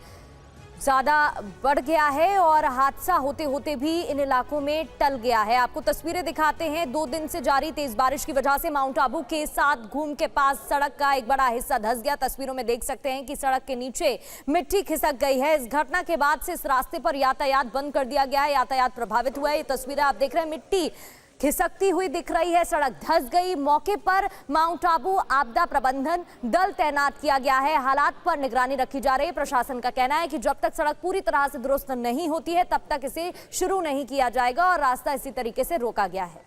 ज्यादा बढ़ गया है और हादसा होते होते भी इन इलाकों में टल गया है। आपको तस्वीरें दिखाते हैं। 2 दिन से जारी तेज बारिश की वजह से माउंट आबू के साथ घूम के पास सड़क का एक बड़ा हिस्सा धंस गया। तस्वीरों में देख सकते हैं कि सड़क के नीचे मिट्टी खिसक गई है। इस घटना के बाद से इस रास्ते पर यातायात बंद कर दिया गया है, यातायात प्रभावित हुआ है। ये तस्वीरें आप देख रहे हैं, मिट्टी खिसकती हुई दिख रही है, सड़क धंस गई। मौके पर माउंट आबू आपदा प्रबंधन दल तैनात किया गया है। हालात पर निगरानी रखी जा रही है। प्रशासन का कहना है कि जब तक सड़क पूरी तरह से दुरुस्त नहीं होती है तब तक इसे शुरू नहीं किया जाएगा और रास्ता इसी तरीके से रोका गया है।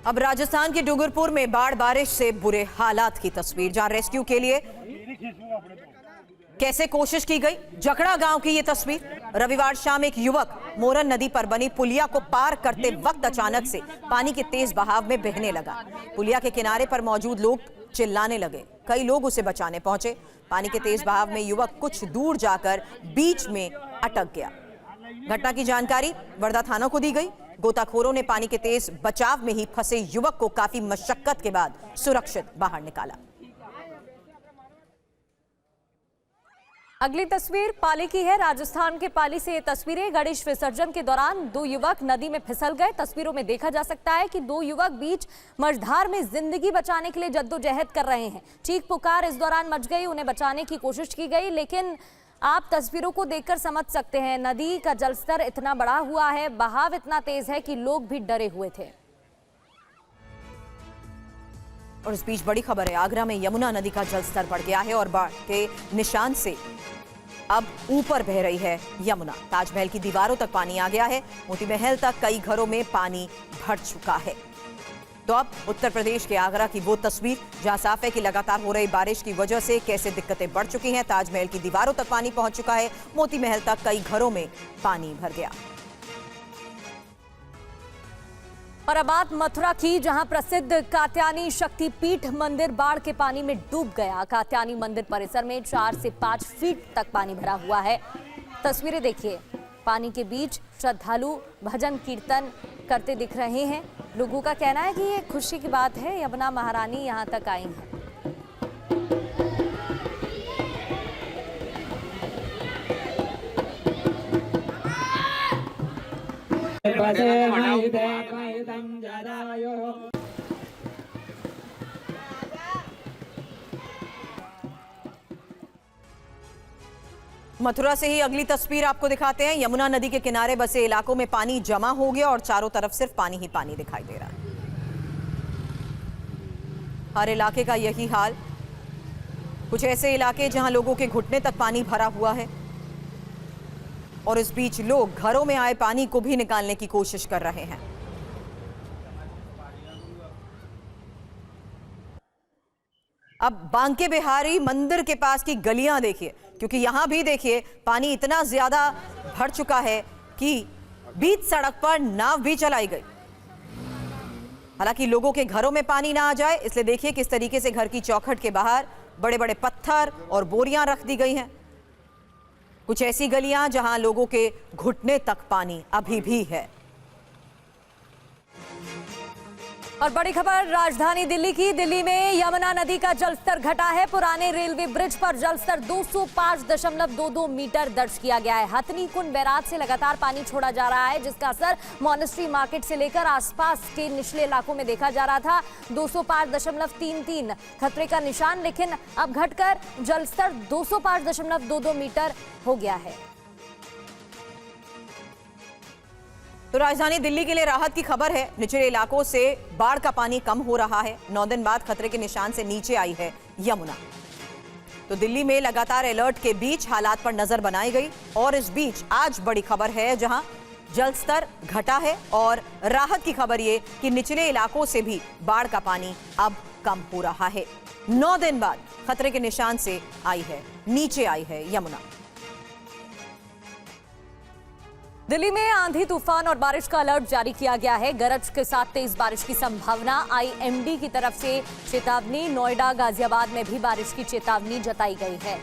अब राजस्थान के डूंगरपुर में बाढ़ बारिश से बुरे हालात की तस्वीर, जहां रेस्क्यू के लिए कैसे कोशिश की गई। जकड़ा गांव की ये तस्वीर। रविवार शाम एक युवक मोरन नदी पर बनी पुलिया को पार करते वक्त अचानक से पानी के तेज बहाव में बहने लगा। पुलिया के किनारे पर मौजूद लोग चिल्लाने लगे। कई लोग उसे बचाने पहुंचे। पानी के तेज बहाव में युवक कुछ दूर जाकर बीच में अटक गया। घटना की जानकारी वर्धा थाना को दी गई। गोताखोरों ने पानी के तेज बचाव में ही फंसे युवक को काफी मशक्कत के बाद सुरक्षित बाहर निकाला। अगली तस्वीर पाली की है। राजस्थान के पाली से ये तस्वीरें। गणेश विसर्जन के दौरान 2 युवक नदी में फिसल गए। तस्वीरों में देखा जा सकता है कि 2 युवक बीच मझधार में जिंदगी बचाने के लिए जद्दोजहद कर रहे हैं। चीख पुकार इस दौरान मच गई। उन्हें बचाने की कोशिश की गई, लेकिन आप तस्वीरों को देखकर समझ सकते हैं नदी का जलस्तर इतना बढ़ा हुआ है, बहाव इतना तेज है कि लोग भी डरे हुए थे। और इस बीच बड़ी खबर है, आगरा में यमुना नदी का जलस्तर बढ़ गया है और बाढ़ के निशान से अब ऊपर बह रही है यमुना। ताजमहल की दीवारों तक पानी आ गया है। मोती महल तक कई घरों में पानी भर चुका है। तो अब उत्तर प्रदेश के आगरा की वो तस्वीर जहां साफ है कि लगातार हो रही बारिश की वजह से कैसे दिक्कतें बढ़ चुकी हैं। ताजमहल की दीवारों तक पानी पहुंच चुका है। मोती महल तक कई घरों में पानी भर गया। और अब बात मथुरा की, जहां प्रसिद्ध कात्यायनी शक्तिपीठ मंदिर बाढ़ के पानी में डूब गया। कात्यायनी मंदिर परिसर में 4 से 5 फीट तक पानी भरा हुआ है। तस्वीरें देखिए, पानी के बीच श्रद्धालु भजन कीर्तन करते दिख रहे हैं। लोगों का कहना है कि ये खुशी की बात है, यमुना महारानी यहां तक आई हैं। मथुरा से ही अगली तस्वीर आपको दिखाते हैं। यमुना नदी के किनारे बसे इलाकों में पानी जमा हो गया और चारों तरफ सिर्फ पानी ही पानी दिखाई दे रहा है। हर इलाके का यही हाल। कुछ ऐसे इलाके जहां लोगों के घुटने तक पानी भरा हुआ है और इस बीच लोग घरों में आए पानी को भी निकालने की कोशिश कर रहे हैं। अब बांके बिहारी मंदिर के पास की गलियां देखिए, क्योंकि यहां भी देखिए पानी इतना ज्यादा भर चुका है कि बीच सड़क पर नाव भी चलाई गई। हालांकि लोगों के घरों में पानी ना आ जाए इसलिए देखिए किस तरीके से घर की चौखट के बाहर बड़े बड़े पत्थर और बोरियां रख दी गई हैं। कुछ ऐसी गलियां जहां लोगों के घुटने तक पानी अभी भी है। और बड़ी खबर राजधानी दिल्ली की। दिल्ली में यमुना नदी का जलस्तर घटा है। पुराने रेलवे ब्रिज पर जलस्तर 205.22 मीटर दर्ज किया गया है। हथनी कुंड बैराज से लगातार पानी छोड़ा जा रहा है, जिसका असर मॉनेस्ट्री मार्केट से लेकर आसपास के निचले इलाकों में देखा जा रहा था। 205.33 खतरे का निशान, लेकिन अब घटकर जलस्तर 205.22 मीटर हो गया है। तो राजधानी दिल्ली के लिए राहत की खबर है। निचले इलाकों से बाढ़ का पानी कम हो रहा है। 9 दिन बाद खतरे के निशान से नीचे आई है यमुना। तो दिल्ली में लगातार अलर्ट के बीच हालात पर नजर बनाई गई और इस बीच आज बड़ी खबर है जहां जलस्तर घटा है और राहत की खबर ये कि निचले इलाकों से भी बाढ़ का पानी अब कम हो रहा है। 9 दिन बाद खतरे के निशान से आई है, नीचे आई है यमुना। दिल्ली में आंधी तूफान और बारिश का अलर्ट जारी किया गया है। गरज के साथ तेज बारिश की संभावना। आईएमडी की तरफ से चेतावनी। नोएडा, गाजियाबाद में भी बारिश की चेतावनी जताई गई है।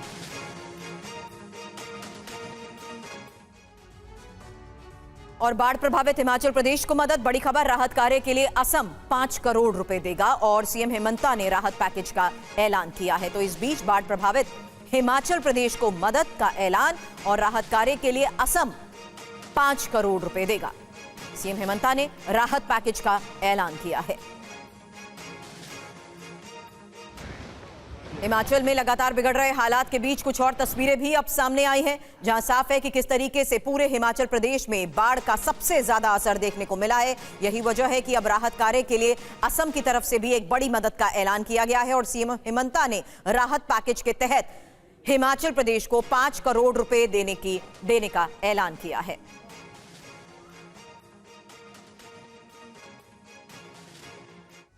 और बाढ़ प्रभावित हिमाचल प्रदेश को मदद। बड़ी खबर, राहत कार्य के लिए असम 5 करोड़ रुपए देगा और सीएम हेमंता ने राहत पैकेज का ऐलान किया है। तो इस बीच बाढ़ प्रभावित हिमाचल प्रदेश को मदद का ऐलान और राहत कार्य के लिए असम 5 करोड़ रुपए देगा। सीएम हेमंता ने राहत पैकेज का ऐलान किया है। हिमाचल में लगातार बिगड़ रहे हालात के बीच कुछ और तस्वीरें भी अब सामने आई हैं, जहां साफ है कि किस तरीके से पूरे हिमाचल प्रदेश में बाढ़ का सबसे ज्यादा असर देखने को मिला है। यही वजह है कि अब राहत कार्य के लिए असम की तरफ से भी एक बड़ी मदद का ऐलान किया गया है और सीएम हेमंता ने राहत पैकेज के तहत हिमाचल प्रदेश को 5 करोड़ रुपए देने का ऐलान किया है।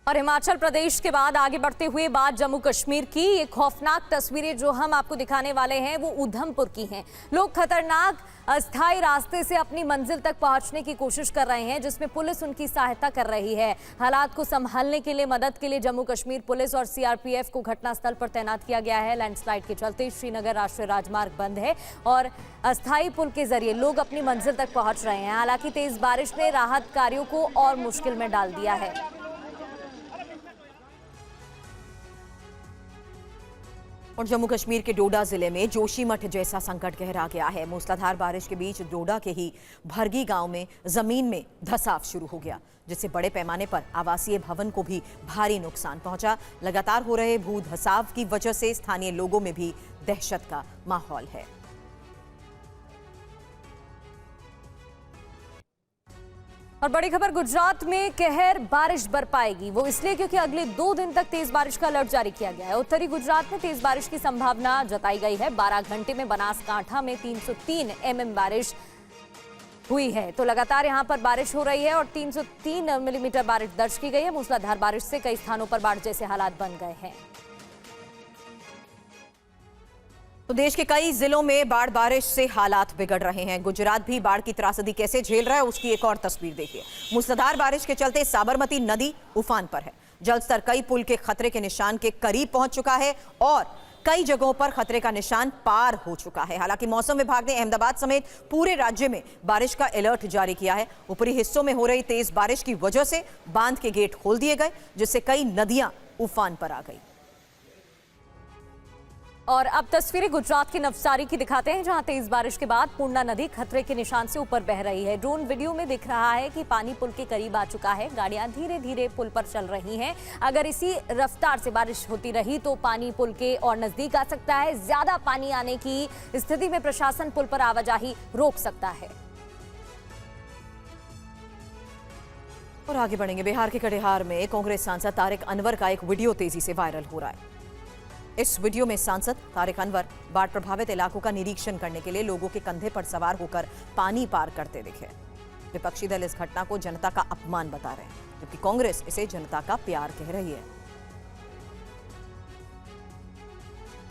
और हिमाचल प्रदेश के बाद आगे बढ़ते हुए बात जम्मू कश्मीर की। ये खौफनाक तस्वीरें जो हम आपको दिखाने वाले हैं वो उधमपुर की हैं। लोग खतरनाक अस्थायी रास्ते से अपनी मंजिल तक पहुंचने की कोशिश कर रहे हैं, जिसमें पुलिस उनकी सहायता कर रही है। हालात को संभालने के लिए मदद के लिए जम्मू कश्मीर पुलिस और सीआरपीएफ को घटनास्थल पर तैनात किया गया है। लैंडस्लाइड के चलते श्रीनगर राष्ट्रीय राजमार्ग बंद है और अस्थायी पुल के जरिए लोग अपनी मंजिल तक पहुंच रहे हैं। हालांकि तेज बारिश ने राहत कार्यों को और मुश्किल में डाल दिया है। और जम्मू कश्मीर के डोडा जिले में जोशीमठ जैसा संकट गहरा गया है। मूसलाधार बारिश के बीच डोडा के ही भरगी गांव में जमीन में धंसाव शुरू हो गया, जिससे बड़े पैमाने पर आवासीय भवन को भी भारी नुकसान पहुंचा। लगातार हो रहे भू धंसाव की वजह से स्थानीय लोगों में भी दहशत का माहौल है। और बड़ी खबर, गुजरात में कहर बारिश बरपाएगी। वो इसलिए क्योंकि अगले 2 दिन तक तेज बारिश का अलर्ट जारी किया गया है। उत्तरी गुजरात में तेज बारिश की संभावना जताई गई है। 12 घंटे में बनासकांठा में 303 mm बारिश हुई है। तो लगातार यहां पर बारिश हो रही है और 303 मिलीमीटर बारिश दर्ज की गई है। मूसलाधार बारिश से कई स्थानों पर बाढ़ जैसे हालात बन गए हैं। तो देश के कई जिलों में बाढ़ बारिश से हालात बिगड़ रहे हैं। गुजरात भी बाढ़ की त्रासदी कैसे झेल रहा है उसकी एक और तस्वीर देखिए। मूसलाधार बारिश के चलते साबरमती नदी उफान पर है। जलस्तर कई पुल के खतरे के निशान के करीब पहुंच चुका है और कई जगहों पर खतरे का निशान पार हो चुका है। हालांकि मौसम विभाग ने अहमदाबाद समेत पूरे राज्य में बारिश का अलर्ट जारी किया है। ऊपरी हिस्सों में हो रही तेज बारिश की वजह से बांध के गेट खोल दिए गए, जिससे कई नदियां उफान पर आ गई। और अब तस्वीरें गुजरात के नवसारी की दिखाते हैं, जहां तेज बारिश के बाद पूर्णा नदी खतरे के निशान से ऊपर बह रही है। ड्रोन वीडियो में दिख रहा है कि पानी पुल के करीब आ चुका है। गाड़ियां धीरे धीरे पुल पर चल रही हैं। अगर इसी रफ्तार से बारिश होती रही तो पानी पुल के और नजदीक आ सकता है। ज्यादा पानी आने की स्थिति में प्रशासन पुल पर आवाजाही रोक सकता है। और आगे बढ़ेंगे। बिहार के कटिहार में कांग्रेस सांसद तारिक अनवर का एक वीडियो तेजी से वायरल हो रहा है। इस वीडियो में सांसद तारिक अनवर बाढ़ प्रभावित इलाकों का निरीक्षण करने के लिए लोगों के कंधे पर सवार होकर पानी पार करते दिखे। विपक्षी दल इस घटना को जनता का अपमान बता रहे हैं, जबकि कांग्रेस इसे जनता का प्यार कह रही है।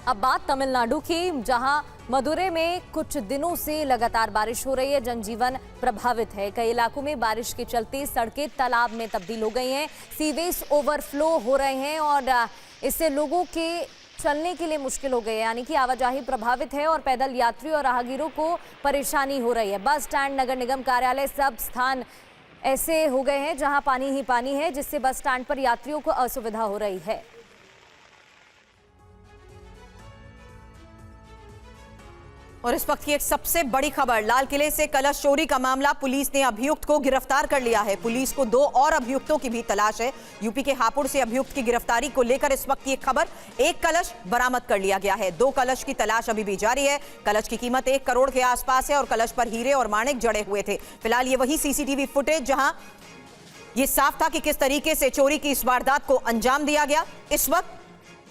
अब बात तमिलनाडु की, जहां मदुरै में कुछ दिनों से लगातार बारिश हो रही है। जनजीवन प्रभावित है। कई इलाकों में बारिश के चलते सड़कें तालाब में तब्दील हो गई हैं। सीवेज ओवरफ्लो हो रहे हैं और इससे लोगों के चलने के लिए मुश्किल हो गई है, यानी कि आवाजाही प्रभावित है और पैदल यात्री और राहगीरों को परेशानी हो रही है। बस स्टैंड, नगर निगम कार्यालय, सब स्थान ऐसे हो गए हैं जहां पानी ही पानी है, जिससे बस स्टैंड पर यात्रियों को असुविधा हो रही है। और इस वक्त की एक सबसे बड़ी खबर, लाल किले से कलश चोरी का मामला। पुलिस ने अभियुक्त को गिरफ्तार कर लिया है। पुलिस को 2 और अभियुक्तों की भी तलाश है। यूपी के हापुड़ से अभियुक्त की गिरफ्तारी को लेकर इस वक्त की एक खबर, 1 कलश बरामद कर लिया गया है। 2 कलश की तलाश अभी भी जारी है। कलश की कीमत 1 करोड़ के आसपास है और कलश पर हीरे और माणिक जड़े हुए थे। फिलहाल ये वही सीसीटीवी फुटेज जहां ये साफ था कि किस तरीके से चोरी की इस वारदात को अंजाम दिया गया। इस वक्त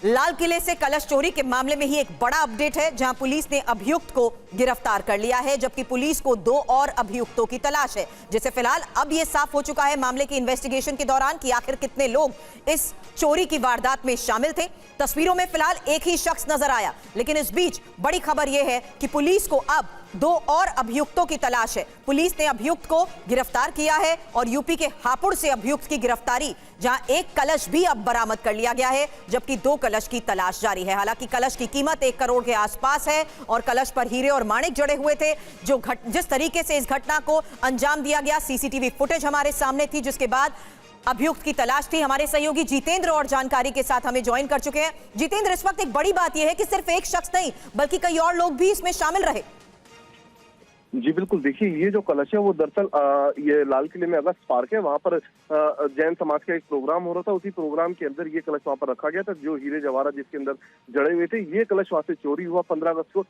लाल किले से कलश चोरी के मामले में ही एक बड़ा अपडेट है, जहां पुलिस ने अभियुक्त को गिरफ्तार कर लिया है, जबकि पुलिस को 2 और अभियुक्तों की तलाश है। जिससे फिलहाल अब यह साफ हो चुका है मामले की इन्वेस्टिगेशन के दौरान कि आखिर कितने लोग इस चोरी की वारदात में शामिल थे। तस्वीरों में फिलहाल एक ही शख्स नजर आया, लेकिन इस बीच बड़ी खबर यह है कि पुलिस को अब 2 और अभियुक्तों की तलाश है। पुलिस ने अभियुक्त को गिरफ्तार किया है और यूपी के हापुड़ से अभियुक्त की गिरफ्तारी, जहां 1 कलश भी अब बरामद कर लिया गया है, जबकि 2 कलश की तलाश जारी है। हालांकि कलश की कीमत 1 करोड़ के आसपास है और कलश पर हीरे और माणिक जड़े हुए थे। जिस तरीके से इस घटना को अंजाम दिया गया, सीसीटीवी फुटेज हमारे सामने थी, जिसके बाद अभियुक्त की तलाश थी। हमारे सहयोगी जितेंद्र और जानकारी के साथ हमें ज्वाइन कर चुके हैं। जितेंद्र, इस वक्त एक बड़ी बात यह है कि सिर्फ एक शख्स नहीं बल्कि कई और लोग भी इसमें शामिल रहे। जी बिल्कुल, देखिए ये जो कलश है वो दरअसल ये लाल किले में अगस्त पार्क है, वहाँ पर जैन समाज का एक प्रोग्राम हो रहा था। उसी प्रोग्राम के अंदर ये कलश वहाँ पर रखा गया था, जो हीरे जवाहरात जिसके अंदर जड़े हुए थे। ये कलश वहाँ से चोरी हुआ 15 अगस्त को,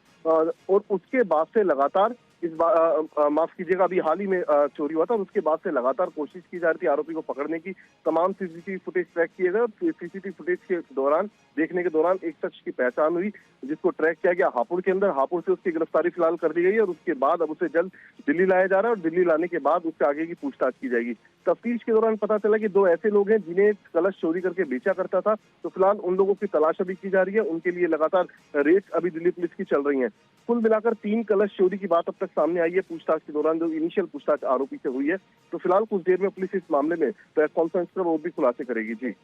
और उसके बाद से लगातार इस बार माफ कीजिएगा, अभी हाल ही में चोरी हुआ था, और उसके बाद से लगातार कोशिश की जा रही थी आरोपी को पकड़ने की। तमाम सीसीटीवी फुटेज ट्रैक किए गए, और सीसीटीवी फुटेज के दौरान देखने के दौरान एक शख्स की पहचान हुई, जिसको ट्रैक किया गया हापुड़ के अंदर। हापुड़ से उसकी गिरफ्तारी फिलहाल कर दी गई है, और उसके बाद अब उसे जल्द दिल्ली लाया जा रहा है, और दिल्ली लाने के बाद उससे आगे की पूछताछ की जाएगी। तफ्तीश के दौरान पता चला कि 2 ऐसे लोग हैं जिन्हें कलश चोरी करके बेचा करता था, तो फिलहाल उन लोगों की तलाश अभी की जा रही है। उनके लिए लगातार रेड अभी दिल्ली पुलिस की चल रही है। कुल मिलाकर 3 कलश चोरी की बात अब तक सामने आई है पूछताछ के दौरान, जो इनिशियल पूछताछ आरोपी से हुई है। तो फिलहाल कुछ देर में पुलिस इस मामले में प्रेस कॉन्फ्रेंस कर और भी खुलासे करेगी। जी।